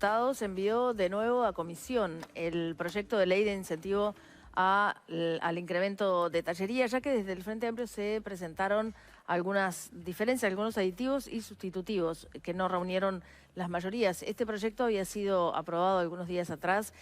Diputados envió de nuevo a comisión el proyecto de ley de incentivo al incremento de tallería, ya que desde el Frente Amplio se presentaron algunas diferencias, algunos aditivos y sustitutivos que no reunieron las mayorías. Este proyecto había sido aprobado algunos días atrás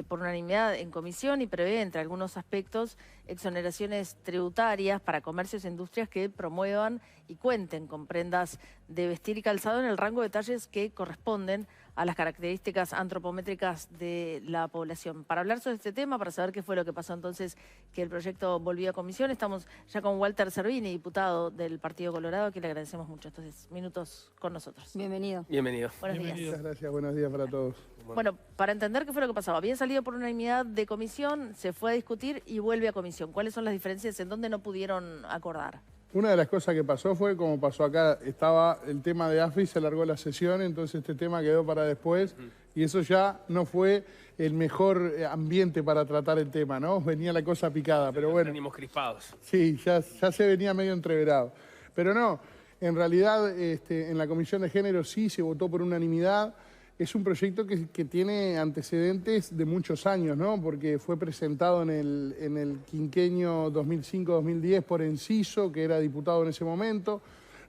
por unanimidad en comisión y prevé, entre algunos aspectos, exoneraciones tributarias para comercios e industrias que promuevan y cuenten con prendas de vestir y calzado en el rango de talles que corresponden a las características antropométricas de la población. Para hablar sobre este tema, para saber qué fue lo que pasó entonces que el proyecto volvió a comisión, estamos ya con Walter Servini, diputado del Partido Colorado, a quien le agradecemos mucho estos minutos con nosotros. Bienvenido. Bienvenido. Buenos días. Muchas gracias, buenos días para todos. Bueno, para entender qué fue lo que pasaba, había salido por unanimidad de comisión, se fue a discutir y vuelve a comisión. ¿Cuáles son las diferencias en dónde no pudieron acordar? Una de las cosas que pasó fue, como pasó acá, estaba el tema de AFI, se alargó la sesión, entonces este tema quedó para después y eso ya no fue el mejor ambiente para tratar el tema, ¿no? Venía la cosa picada, pero bueno. Venimos crispados. Sí, ya se venía medio entreverado. Pero no, en realidad en la Comisión de Género sí se votó por unanimidad. Es un proyecto que tiene antecedentes de muchos años, ¿no? Porque fue presentado en el quinquenio 2005-2010 por Enciso, que era diputado en ese momento.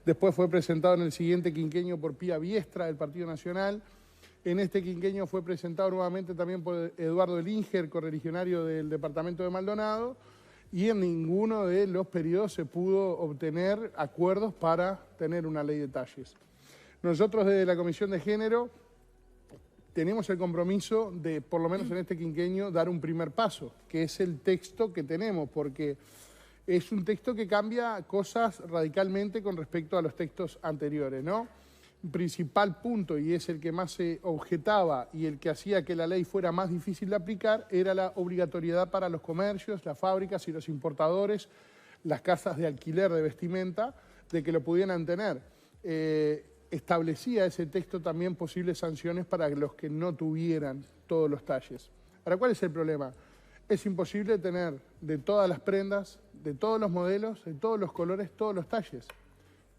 Después fue presentado en el siguiente quinquenio por Pía Biestra, del Partido Nacional. En este quinquenio fue presentado nuevamente también por Eduardo Elinger, correligionario del departamento de Maldonado. Y en ninguno de los periodos se pudo obtener acuerdos para tener una ley de talles. Nosotros desde la Comisión de Género tenemos el compromiso de, por lo menos en este quinquenio, dar un primer paso, que es el texto que tenemos, porque es un texto que cambia cosas radicalmente con respecto a los textos anteriores, ¿no? Un principal punto, y es el que más se objetaba y el que hacía que la ley fuera más difícil de aplicar, era la obligatoriedad para los comercios, las fábricas y los importadores, las casas de alquiler de vestimenta, de que lo pudieran tener. Establecía ese texto también posibles sanciones para los que no tuvieran todos los talles. Ahora, ¿cuál es el problema? Es imposible tener de todas las prendas, de todos los modelos, de todos los colores, todos los talles.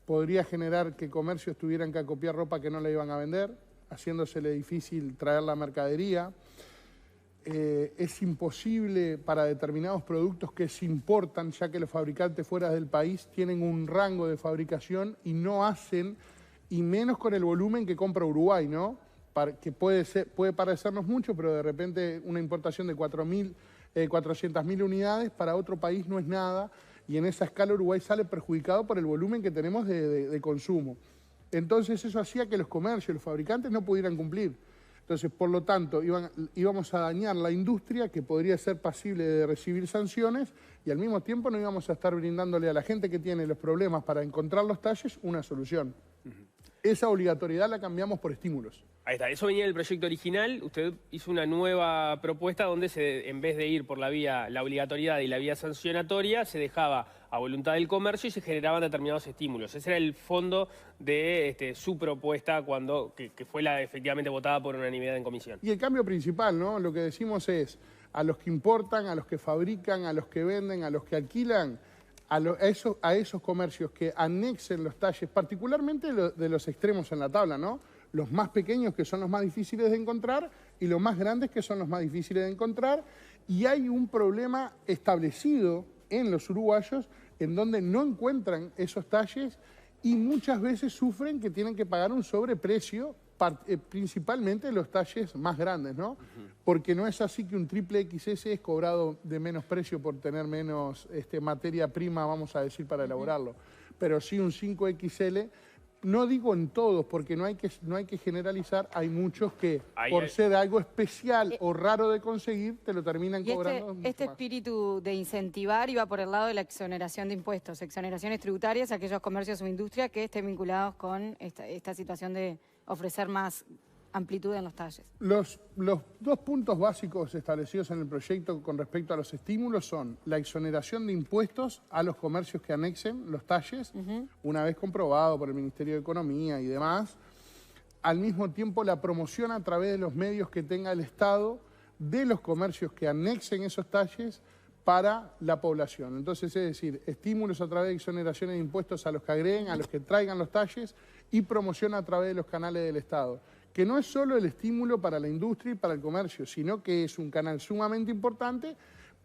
Podría generar que comercios tuvieran que acopiar ropa que no la iban a vender, haciéndosele difícil traer la mercadería. Es imposible para determinados productos que se importan, ya que los fabricantes fuera del país tienen un rango de fabricación y no hacen, y menos con el volumen que compra Uruguay, ¿no? Que puede parecernos mucho, pero de repente una importación de 400.000 unidades para otro país no es nada, y en esa escala Uruguay sale perjudicado por el volumen que tenemos de consumo. Entonces eso hacía que los comercios, los fabricantes no pudieran cumplir. Entonces, por lo tanto, íbamos a dañar la industria, que podría ser pasible de recibir sanciones, y al mismo tiempo no íbamos a estar brindándole a la gente que tiene los problemas para encontrar los talles una solución. Esa obligatoriedad la cambiamos por estímulos. Ahí está, eso venía del proyecto original. Usted hizo una nueva propuesta donde en vez de ir por la obligatoriedad y la vía sancionatoria, se dejaba a voluntad del comercio y se generaban determinados estímulos. Ese era el fondo de su propuesta que fue efectivamente votada por unanimidad en comisión. Y el cambio principal, ¿no? Lo que decimos es, a los que importan, a los que fabrican, a los que venden, a los que alquilan, a esos comercios que anexen los talles, particularmente de los extremos en la tabla, ¿no? Los más pequeños, que son los más difíciles de encontrar, y los más grandes, que son los más difíciles de encontrar. Y hay un problema establecido en los uruguayos en donde no encuentran esos talles y muchas veces sufren que tienen que pagar un sobreprecio, principalmente los talles más grandes, ¿no? Porque no es así que un triple XS es cobrado de menos precio por tener menos materia prima, vamos a decir, para elaborarlo. Pero sí un 5XL, no digo en todos, porque no hay que generalizar, hay muchos que por ser algo especial o raro de conseguir, te lo terminan cobrando. Este espíritu de incentivar iba por el lado de la exoneración de impuestos, exoneraciones tributarias a aquellos comercios o industrias que estén vinculados con esta situación de ofrecer más amplitud en los talles. Los dos puntos básicos establecidos en el proyecto con respecto a los estímulos son la exoneración de impuestos a los comercios que anexen los talles, una vez comprobado por el Ministerio de Economía y demás. Al mismo tiempo, la promoción a través de los medios que tenga el Estado de los comercios que anexen esos talles para la población. Entonces, es decir, estímulos a través de exoneraciones de impuestos a los que agreguen, a los que traigan los talles, y promoción a través de los canales del Estado. que no es solo el estímulo para la industria y para el comercio, sino que es un canal sumamente importante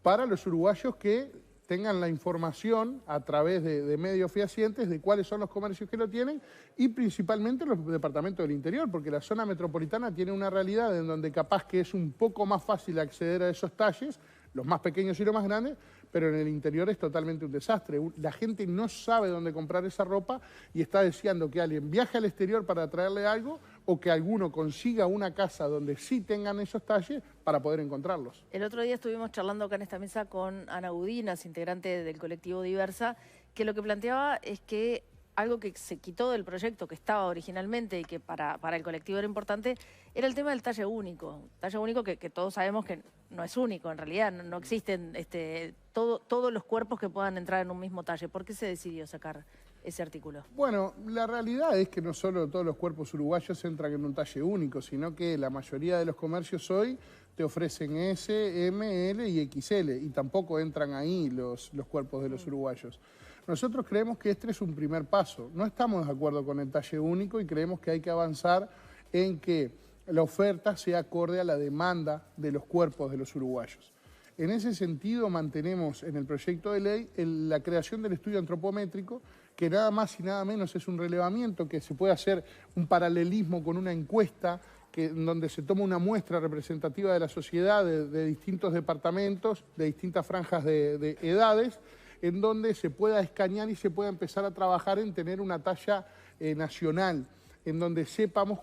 para los uruguayos que tengan la información a través de medios fehacientes de cuáles son los comercios que lo tienen y principalmente los departamentos del interior, porque la zona metropolitana tiene una realidad en donde capaz que es un poco más fácil acceder a esos talles, los más pequeños y los más grandes, pero en el interior es totalmente un desastre. La gente no sabe dónde comprar esa ropa y está deseando que alguien viaje al exterior para traerle algo o que alguno consiga una casa donde sí tengan esos talles para poder encontrarlos. El otro día estuvimos charlando acá en esta mesa con Ana Udinas, integrante del colectivo Diversa, que lo que planteaba es que algo que se quitó del proyecto que estaba originalmente y que para el colectivo era importante, era el tema del talle único. Talle único que todos sabemos que no es único, en realidad no existen todos los cuerpos que puedan entrar en un mismo talle. ¿Por qué se decidió sacar ese artículo? Bueno, la realidad es que no solo todos los cuerpos uruguayos entran en un talle único, sino que la mayoría de los comercios hoy te ofrecen S, M, L y XL, y tampoco entran ahí los cuerpos de los uruguayos. Nosotros creemos que este es un primer paso. No estamos de acuerdo con el talle único y creemos que hay que avanzar en que la oferta sea acorde a la demanda de los cuerpos de los uruguayos. En ese sentido, mantenemos en el proyecto de ley la creación del estudio antropométrico, que nada más y nada menos es un relevamiento que se puede hacer un paralelismo con una encuesta donde se toma una muestra representativa de la sociedad de distintos departamentos, de distintas franjas de edades, en donde se pueda escanear y se pueda empezar a trabajar en tener una talla nacional, en donde sepamos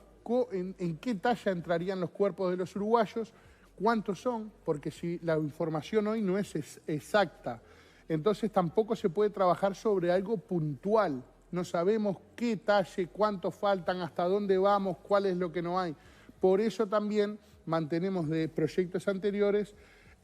en qué talla entrarían los cuerpos de los uruguayos, cuántos son, porque si la información hoy no es exacta, entonces tampoco se puede trabajar sobre algo puntual. No sabemos qué talle, cuántos faltan, hasta dónde vamos, cuál es lo que no hay. Por eso también mantenemos de proyectos anteriores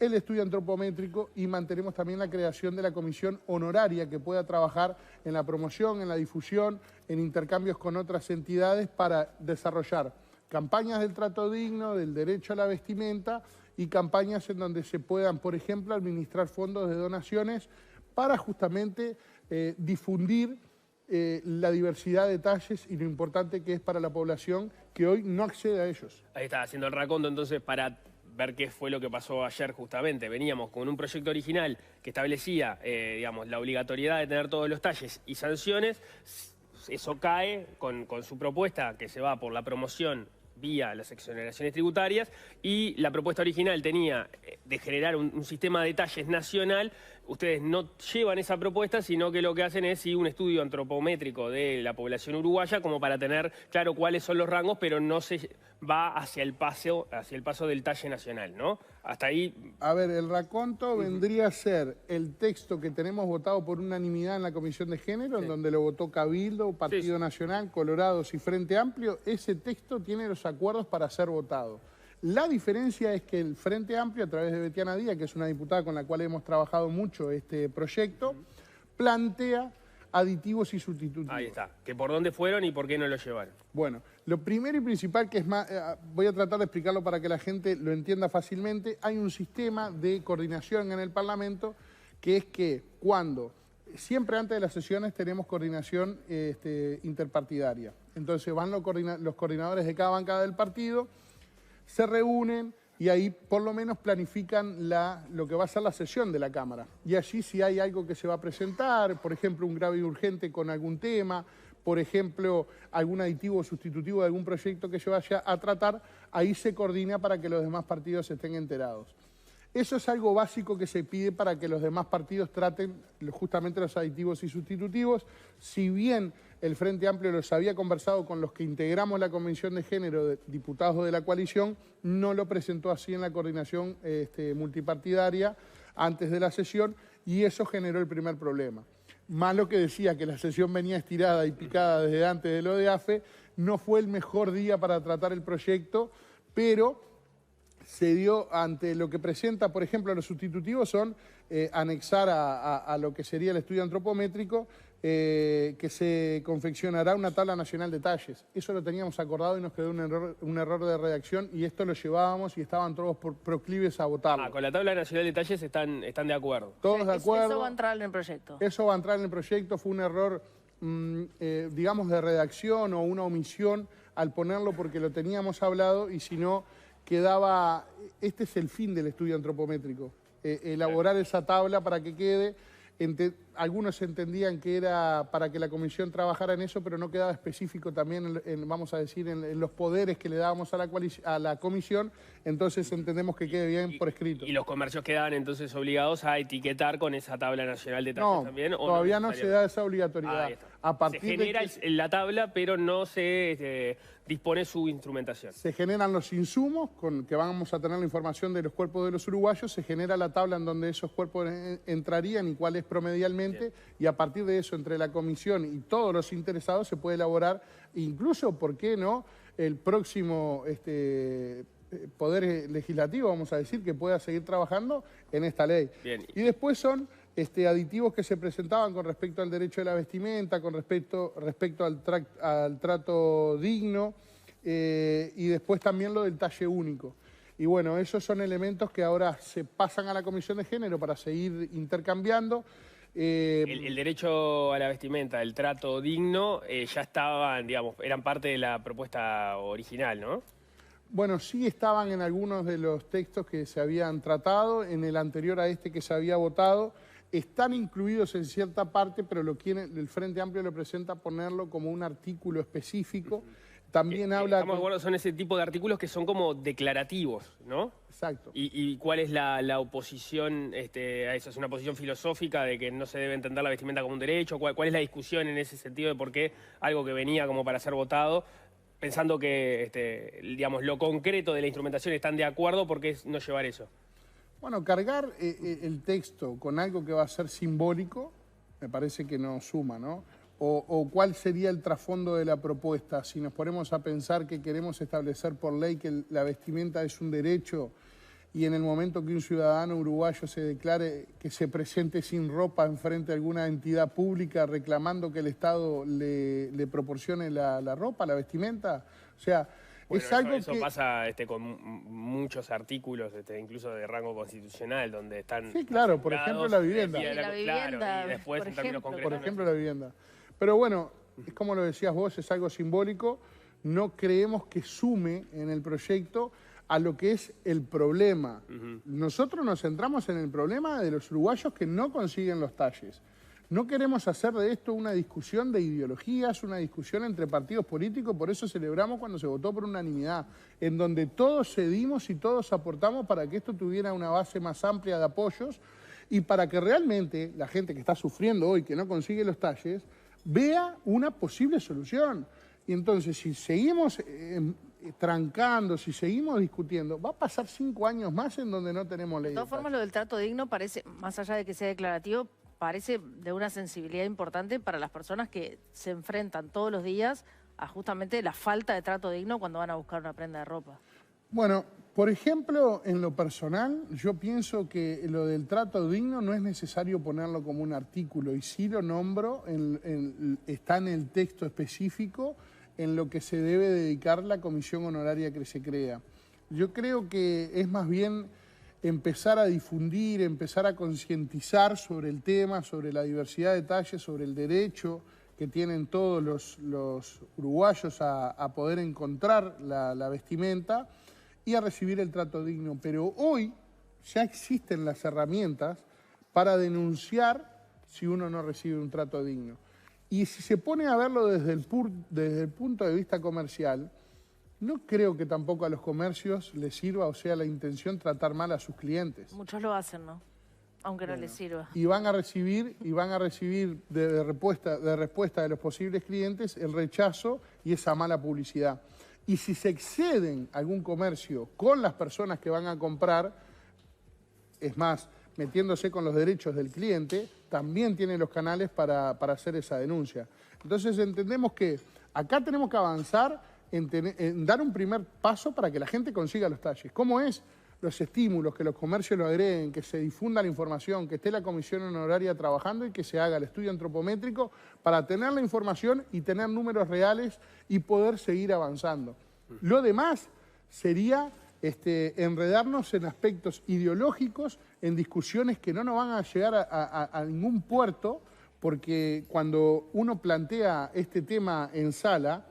el estudio antropométrico y mantenemos también la creación de la comisión honoraria que pueda trabajar en la promoción, en la difusión, en intercambios con otras entidades para desarrollar campañas del trato digno, del derecho a la vestimenta y campañas en donde se puedan, por ejemplo, administrar fondos de donaciones para justamente difundir la diversidad de talles y lo importante que es para la población que hoy no accede a ellos. Ahí está, haciendo el raconto entonces para ver qué fue lo que pasó ayer justamente. Veníamos con un proyecto original que establecía, digamos, la obligatoriedad de tener todos los talles y sanciones. Eso cae con su propuesta que se va por la promoción vía las exoneraciones tributarias y la propuesta original tenía de generar un sistema de talles nacional. Ustedes no llevan esa propuesta, sino que lo que hacen es un estudio antropométrico de la población uruguaya como para tener claro cuáles son los rangos, pero no se va hacia el paso del talle nacional, ¿no? Hasta ahí... A ver, el raconto vendría a ser el texto que tenemos votado por unanimidad en la Comisión de Género, en donde lo votó Cabildo, Partido Nacional, Colorados y Frente Amplio. Ese texto tiene los acuerdos para ser votado. La diferencia es que el Frente Amplio, a través de Betiana Díaz, que es una diputada con la cual hemos trabajado mucho este proyecto, plantea aditivos y sustitutivos. Ahí está. ¿Que por dónde fueron y por qué no lo llevaron? Bueno, lo primero y principal, que es más, voy a tratar de explicarlo para que la gente lo entienda fácilmente, hay un sistema de coordinación en el Parlamento que es que siempre antes de las sesiones tenemos coordinación interpartidaria. Entonces van los coordinadores de cada bancada del partido, se reúnen y ahí por lo menos planifican lo que va a ser la sesión de la Cámara. Y allí si hay algo que se va a presentar, por ejemplo un grave y urgente con algún tema, por ejemplo algún aditivo o sustitutivo de algún proyecto que se vaya a tratar, ahí se coordina para que los demás partidos estén enterados. Eso es algo básico que se pide para que los demás partidos traten justamente los aditivos y sustitutivos. Si bien el Frente Amplio los había conversado con los que integramos la Comisión de Género, de diputados de la coalición, no lo presentó así en la coordinación multipartidaria antes de la sesión y eso generó el primer problema. Más lo que decía que la sesión venía estirada y picada desde antes de lo de AFE, no fue el mejor día para tratar el proyecto, pero se dio ante lo que presenta, por ejemplo, los sustitutivos son anexar a lo que sería el estudio antropométrico, que se confeccionará una tabla nacional de talles. Eso lo teníamos acordado y nos quedó un error de redacción y esto lo llevábamos y estaban todos proclives a votarlo. Con la tabla nacional de talles están de acuerdo. Todos de acuerdo. Eso va a entrar en el proyecto. Eso va a entrar en el proyecto, fue un error, digamos, de redacción o una omisión al ponerlo porque lo teníamos hablado y si no quedaba... Este es el fin del estudio antropométrico, elaborar esa tabla para que quede. Algunos entendían que era para que la comisión trabajara en eso, pero no quedaba específico también, vamos a decir, en los poderes que le dábamos a la comisión, entonces entendemos que quede bien por escrito. ¿Y los comercios quedaban entonces obligados a etiquetar con esa tabla nacional de talles también? ¿O todavía no se da esa obligatoriedad. Se genera la tabla, pero no se dispone su instrumentación. Se generan los insumos, que vamos a tener la información de los cuerpos de los uruguayos, se genera la tabla en donde esos cuerpos entrarían y cuál es promedialmente, y a partir de eso, entre la comisión y todos los interesados, se puede elaborar, incluso, ¿por qué no?, el próximo Poder Legislativo, vamos a decir, que pueda seguir trabajando en esta ley. Bien. Y después son aditivos que se presentaban con respecto al derecho de la vestimenta, con respecto al trato digno, y después también lo del talle único. Y bueno, esos son elementos que ahora se pasan a la Comisión de Género para seguir intercambiando. El derecho a la vestimenta, el trato digno, ya estaban, digamos, eran parte de la propuesta original, ¿no? Bueno, sí estaban en algunos de los textos que se habían tratado, en el anterior a este que se había votado. Están incluidos en cierta parte, pero el Frente Amplio lo presenta ponerlo como un artículo específico. También habla... Estamos de acuerdo, son ese tipo de artículos que son como declarativos, ¿no? Exacto. ¿Y cuál es la oposición a eso? ¿Es una posición filosófica de que no se debe entender la vestimenta como un derecho? ¿Cuál es la discusión en ese sentido de por qué algo que venía como para ser votado, pensando que, digamos, lo concreto de la instrumentación están de acuerdo, por qué no llevar eso? Bueno, cargar el texto con algo que va a ser simbólico, me parece que no suma, ¿no? O cuál sería el trasfondo de la propuesta. Si nos ponemos a pensar que queremos establecer por ley que la vestimenta es un derecho y en el momento que un ciudadano uruguayo se declare que se presente sin ropa enfrente de alguna entidad pública reclamando que el Estado le proporcione la ropa, la vestimenta, o sea... Bueno, es algo eso pasa con muchos artículos, incluso de rango constitucional, donde están... Sí, claro, por ejemplo la vivienda. La vivienda, claro, y después por en términos ejemplo. concretos. Por ejemplo la vivienda. Pero bueno, es como lo decías vos, es algo simbólico. No creemos que sume en el proyecto a lo que es el problema. Nosotros nos centramos en el problema de los uruguayos que no consiguen los talles. No queremos hacer de esto una discusión de ideologías, una discusión entre partidos políticos, por eso celebramos cuando se votó por unanimidad, en donde todos cedimos y todos aportamos para que esto tuviera una base más amplia de apoyos y para que realmente la gente que está sufriendo hoy, que no consigue los talles, vea una posible solución. Y entonces, si seguimos trancando, si seguimos discutiendo, va a pasar 5 años más en donde no tenemos ley. De todas formas, lo del trato digno parece, más allá de que sea declarativo, parece de una sensibilidad importante para las personas que se enfrentan todos los días a justamente la falta de trato digno cuando van a buscar una prenda de ropa. Bueno, por ejemplo, en lo personal, yo pienso que lo del trato digno no es necesario ponerlo como un artículo, y sí lo nombro, está en el texto específico en lo que se debe dedicar la comisión honoraria que se crea. Yo creo que es más bien empezar a difundir, empezar a concientizar sobre el tema, sobre la diversidad de talles, sobre el derecho que tienen todos los uruguayos a poder encontrar la vestimenta y a recibir el trato digno. Pero hoy ya existen las herramientas para denunciar si uno no recibe un trato digno. Y si se pone a verlo desde el punto de vista comercial, no creo que tampoco a los comercios les sirva, o sea, la intención tratar mal a sus clientes. Muchos lo hacen, ¿no? Aunque no les sirva. Y van a recibir de respuesta de los posibles clientes el rechazo y esa mala publicidad. Y si se exceden algún comercio con las personas que van a comprar, es más, metiéndose con los derechos del cliente, también tiene los canales para hacer esa denuncia. Entonces entendemos que acá tenemos que avanzar en dar un primer paso para que la gente consiga los talles. ¿Cómo es? Los estímulos, que los comercios lo agreguen, que se difunda la información, que esté la comisión honoraria trabajando y que se haga el estudio antropométrico para tener la información y tener números reales y poder seguir avanzando. Lo demás sería enredarnos en aspectos ideológicos, en discusiones que no nos van a llegar a ningún puerto, porque cuando uno plantea este tema en sala,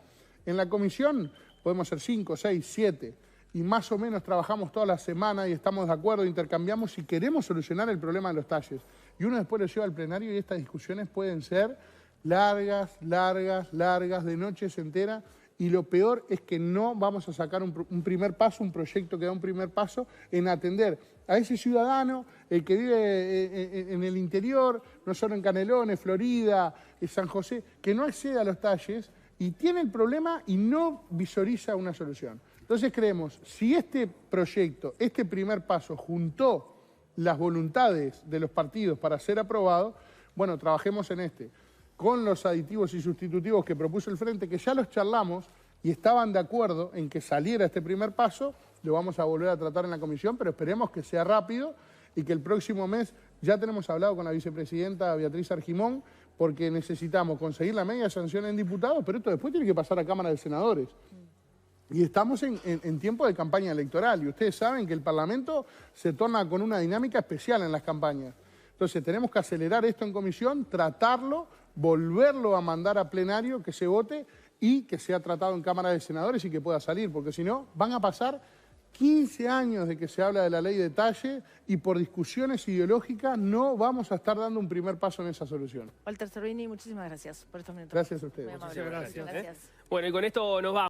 En la comisión podemos ser 5, 6, 7 y más o menos trabajamos toda la semana y estamos de acuerdo, intercambiamos y queremos solucionar el problema de los talles. Y uno después lo lleva al plenario y estas discusiones pueden ser largas, de noches enteras. Y lo peor es que no vamos a sacar un primer paso, un proyecto que da un primer paso en atender a ese ciudadano, el que vive en el interior, no solo en Canelones, Florida, San José, que no accede a los talles y tiene el problema y no visualiza una solución. Entonces creemos, si este proyecto, este primer paso juntó las voluntades de los partidos para ser aprobado, bueno, trabajemos en este. Con los aditivos y sustitutivos que propuso el Frente, que ya los charlamos y estaban de acuerdo en que saliera este primer paso, lo vamos a volver a tratar en la comisión, pero esperemos que sea rápido y que el próximo mes ya tenemos hablado con la vicepresidenta Beatriz Argimón, porque necesitamos conseguir la media sanción en diputados, pero esto después tiene que pasar a Cámara de Senadores. Y estamos en tiempo de campaña electoral y ustedes saben que el Parlamento se torna con una dinámica especial en las campañas. Entonces tenemos que acelerar esto en comisión, tratarlo, volverlo a mandar a plenario, que se vote y que sea tratado en Cámara de Senadores y que pueda salir, porque si no van a pasar 15 años de que se habla de la ley de talle y por discusiones ideológicas no vamos a estar dando un primer paso en esa solución. Walter Cervini, muchísimas gracias por estos minutos. Gracias a ustedes. Muy amable. Muchas gracias. Gracias. Bueno, y con esto nos vamos.